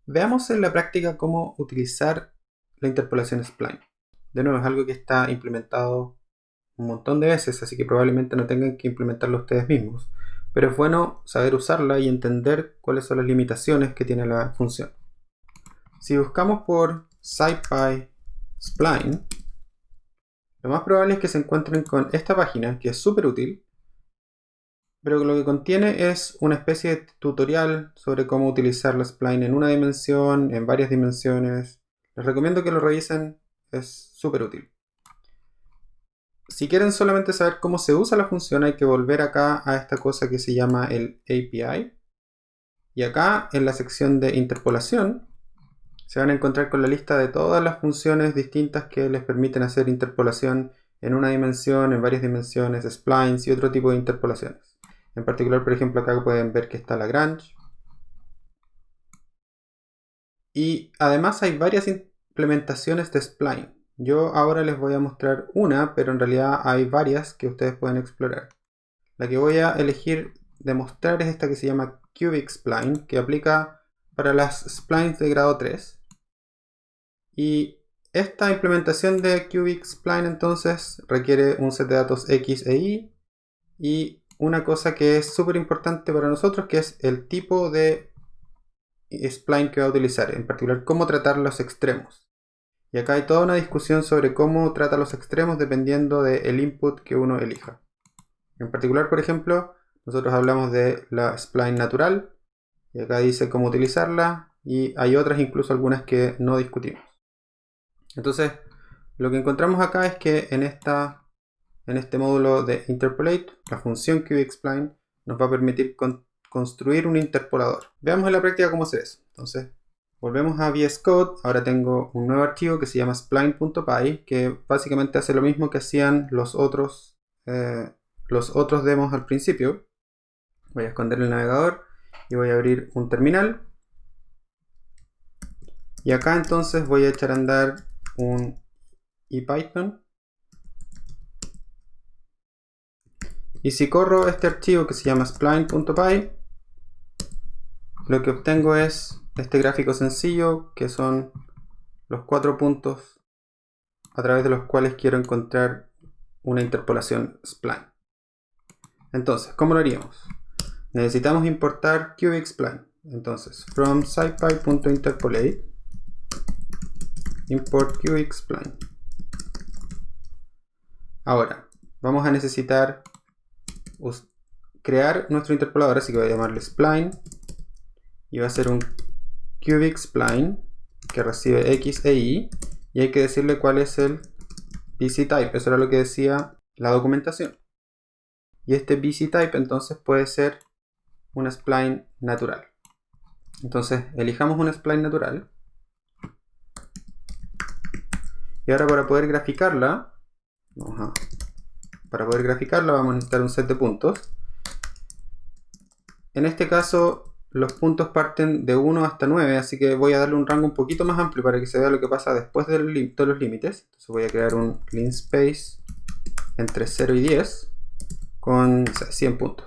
Veamos en la práctica cómo utilizar la interpolación spline. De nuevo, es algo que está implementado un montón de veces, así que probablemente no tengan que implementarlo ustedes mismos. Pero es bueno saber usarla y entender cuáles son las limitaciones que tiene la función. Si buscamos por SciPy Spline, lo más probable es que se encuentren con esta página, que es súper útil, pero lo que contiene es una especie de tutorial sobre cómo utilizar la spline en una dimensión, en varias dimensiones. Les recomiendo que lo revisen, es súper útil. Si quieren solamente saber cómo se usa la función, hay que volver acá a esta cosa que se llama el API. Y acá en la sección de interpolación se van a encontrar con la lista de todas las funciones distintas que les permiten hacer interpolación en una dimensión, en varias dimensiones, splines y otro tipo de interpolaciones. En particular, por ejemplo, acá pueden ver que está Lagrange. Y además hay varias implementaciones de spline. Yo ahora les voy a mostrar una, pero en realidad hay varias que ustedes pueden explorar. La que voy a elegir de mostrar es esta que se llama Cubic Spline, que aplica para las splines de grado 3. Y esta implementación de Cubic Spline entonces requiere un set de datos X e Y y una cosa que es súper importante para nosotros, que es el tipo de spline que va a utilizar, en particular cómo tratar los extremos. Y acá hay toda una discusión sobre cómo trata los extremos dependiendo del input que uno elija. En particular, por ejemplo, nosotros hablamos de la spline natural, y acá dice cómo utilizarla, y hay otras, incluso algunas que no discutimos. Entonces, lo que encontramos acá es que en este módulo de Interpolate, la función QXPline nos va a permitir construir un interpolador. Veamos en la práctica cómo se ve eso. Entonces, volvemos a VS Code. Ahora tengo un nuevo archivo que se llama spline.py, que básicamente hace lo mismo que hacían los otros demos al principio. Voy a esconder el navegador y voy a abrir un terminal. Y acá entonces voy a echar a andar un IPython. Y si corro este archivo que se llama spline.py, lo que obtengo es este gráfico sencillo, que son los 4 puntos a través de los cuales quiero encontrar una interpolación spline. Entonces, ¿cómo lo haríamos? Necesitamos importar cubic spline. Entonces, from scipy.interpolate import cubic spline. Ahora, vamos a necesitar crear nuestro interpolador, así que voy a llamarle spline y va a ser un cubic spline que recibe X e Y, y hay que decirle cuál es el BC type. Eso era lo que decía la documentación. Y este BC type entonces puede ser una spline natural. Entonces elijamos una spline natural. Y ahora para poder graficarla, vamos a necesitar un set de puntos. En este caso los puntos parten de 1 hasta 9, así que voy a darle un rango un poquito más amplio para que se vea lo que pasa después de los límites. Entonces voy a crear un linspace entre 0 y 10 con 100 puntos.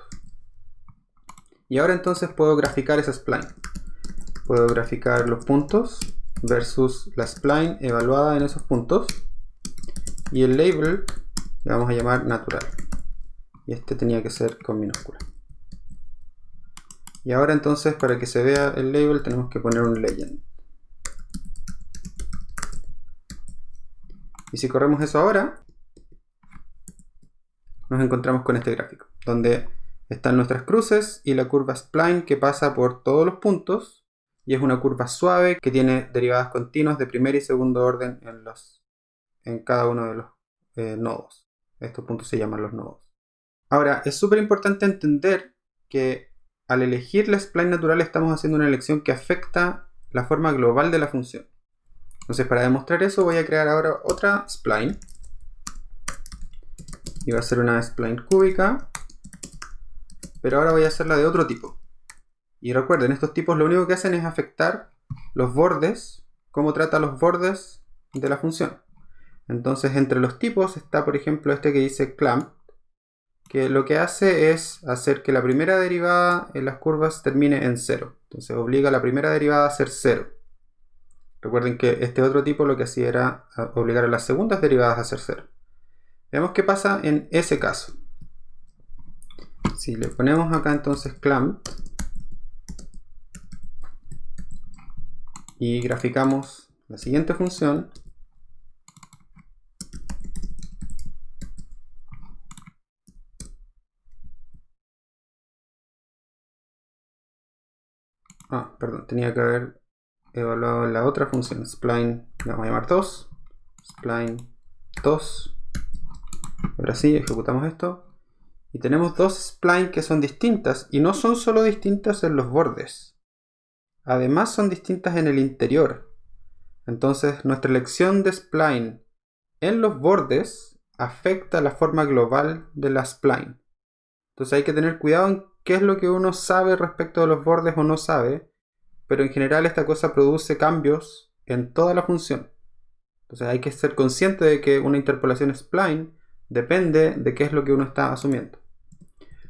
Y ahora entonces puedo graficar esa spline. Puedo graficar los puntos versus la spline evaluada en esos puntos. Y el label le vamos a llamar natural. Y este tenía que ser con minúscula. Y ahora entonces, para que se vea el label, tenemos que poner un legend. Y si corremos eso ahora, nos encontramos con este gráfico, donde están nuestras cruces y la curva spline que pasa por todos los puntos, y es una curva suave que tiene derivadas continuas de primer y segundo orden en cada uno de los nodos. Estos puntos se llaman los nodos. Ahora, es súper importante entender que al elegir la spline natural estamos haciendo una elección que afecta la forma global de la función. Entonces, para demostrar eso voy a crear ahora otra spline. Y va a ser una spline cúbica, pero ahora voy a hacerla de otro tipo. Y recuerden, estos tipos lo único que hacen es afectar los bordes, cómo trata los bordes de la función. Entonces, entre los tipos está, por ejemplo, este que dice clamp, que lo que hace es hacer que la primera derivada en las curvas termine en 0. Entonces obliga a la primera derivada a ser 0. Recuerden que este otro tipo lo que hacía era obligar a las segundas derivadas a ser 0. Veamos qué pasa en ese caso. Si le ponemos acá entonces clamp y graficamos la siguiente función, perdón, tenía que haber evaluado la otra función, spline, la vamos a llamar 2, spline 2. Ahora sí, ejecutamos esto y tenemos dos splines que son distintas, y no son solo distintas en los bordes, además son distintas en el interior. Entonces nuestra elección de spline en los bordes afecta la forma global de la spline. Entonces hay que tener cuidado en qué es lo que uno sabe respecto de los bordes o no sabe, pero en general esta cosa produce cambios en toda la función. Entonces hay que ser consciente de que una interpolación spline depende de qué es lo que uno está asumiendo.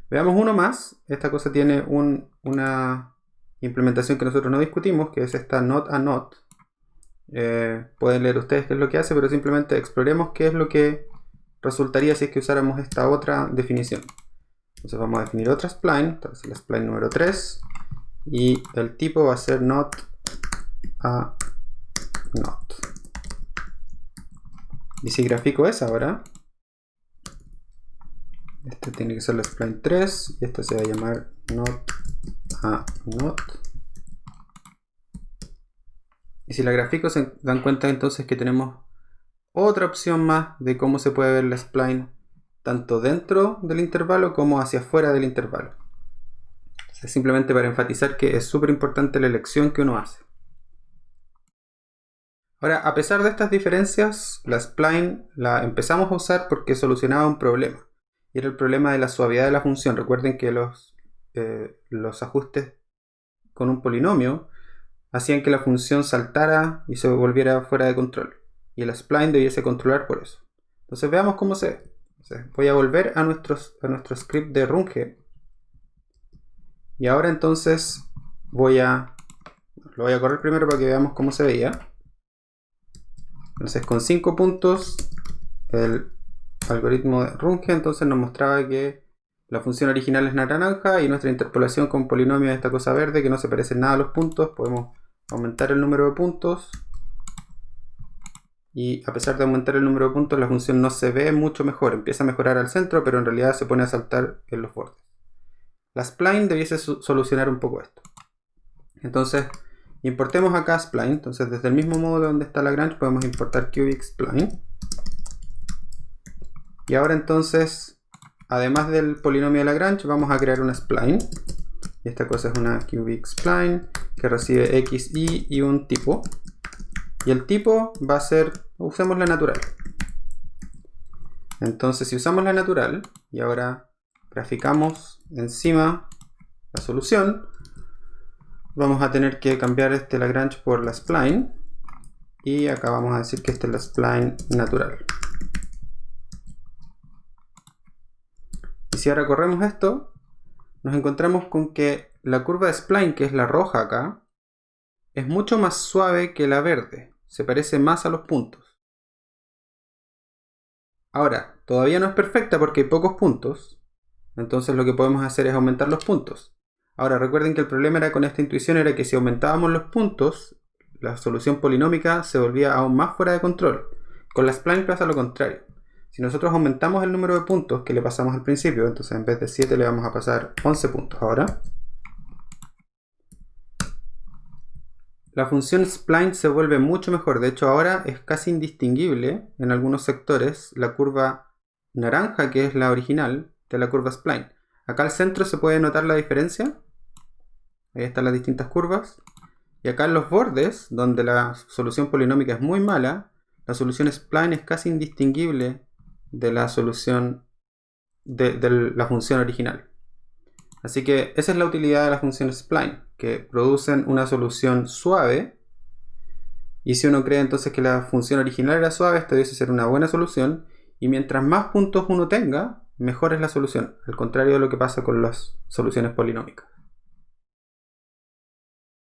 Veamos uno más. Esta cosa tiene una implementación que nosotros no discutimos, que es esta not a not. Pueden leer ustedes qué es lo que hace, pero simplemente exploremos qué es lo que resultaría si es que usáramos esta otra definición. Entonces vamos a definir otra spline, entonces la spline número 3, y el tipo va a ser not a not. Y si grafico esa ahora, este tiene que ser la spline 3 y esto se va a llamar not a not. Y si la grafico se dan cuenta entonces que tenemos otra opción más de cómo se puede ver la spline tanto dentro del intervalo como hacia afuera del intervalo. Es simplemente para enfatizar que es súper importante la elección que uno hace. Ahora, a pesar de estas diferencias, la spline la empezamos a usar porque solucionaba un problema. Y era el problema de la suavidad de la función. Recuerden que los ajustes con un polinomio hacían que la función saltara y se volviera fuera de control. Y el spline debiese controlar por eso. Entonces veamos cómo se ve. Entonces, voy a volver a nuestro script de Runge. Y ahora entonces lo voy a correr primero para que veamos cómo se veía. Entonces con 5 puntos el algoritmo de Runge entonces nos mostraba que la función original es naranja y nuestra interpolación con polinomio es esta cosa verde que no se parece en nada a los puntos. Podemos aumentar el número de puntos y a pesar de aumentar el número de puntos la función no se ve mucho mejor. Empieza a mejorar al centro, pero en realidad se pone a saltar en los bordes. La spline debiese solucionar un poco esto. Entonces importemos acá spline. Entonces desde el mismo módulo donde está Lagrange podemos importar cubic spline. Y ahora entonces, además del polinomio de Lagrange, vamos a crear una spline. Y esta cosa es una cubic spline que recibe x, y un tipo. Y el tipo va a ser, usemos la natural. Entonces si usamos la natural y ahora graficamos encima la solución, vamos a tener que cambiar este Lagrange por la spline. Y acá vamos a decir que esta es la spline natural. Y si ahora corremos esto, nos encontramos con que la curva de spline, que es la roja acá, es mucho más suave que la verde. Se parece más a los puntos. Ahora, todavía no es perfecta porque hay pocos puntos. Entonces lo que podemos hacer es aumentar los puntos. Ahora recuerden que el problema era con esta intuición era que si aumentábamos los puntos, la solución polinómica se volvía aún más fuera de control. Con la spline pasa lo contrario. Si nosotros aumentamos el número de puntos que le pasamos al principio, entonces en vez de 7 le vamos a pasar 11 puntos ahora, la función spline se vuelve mucho mejor. De hecho ahora es casi indistinguible en algunos sectores la curva naranja, que es la original, de la curva spline. Acá al centro se puede notar la diferencia. Ahí están las distintas curvas. Y acá en los bordes, donde la solución polinómica es muy mala, la solución spline es casi indistinguible de la solución de la función original. Así que esa es la utilidad de la función spline, que producen una solución suave. Y si uno cree entonces que la función original era suave, esta debe ser una buena solución. Y mientras más puntos uno tenga, mejor es la solución, al contrario de lo que pasa con las soluciones polinómicas.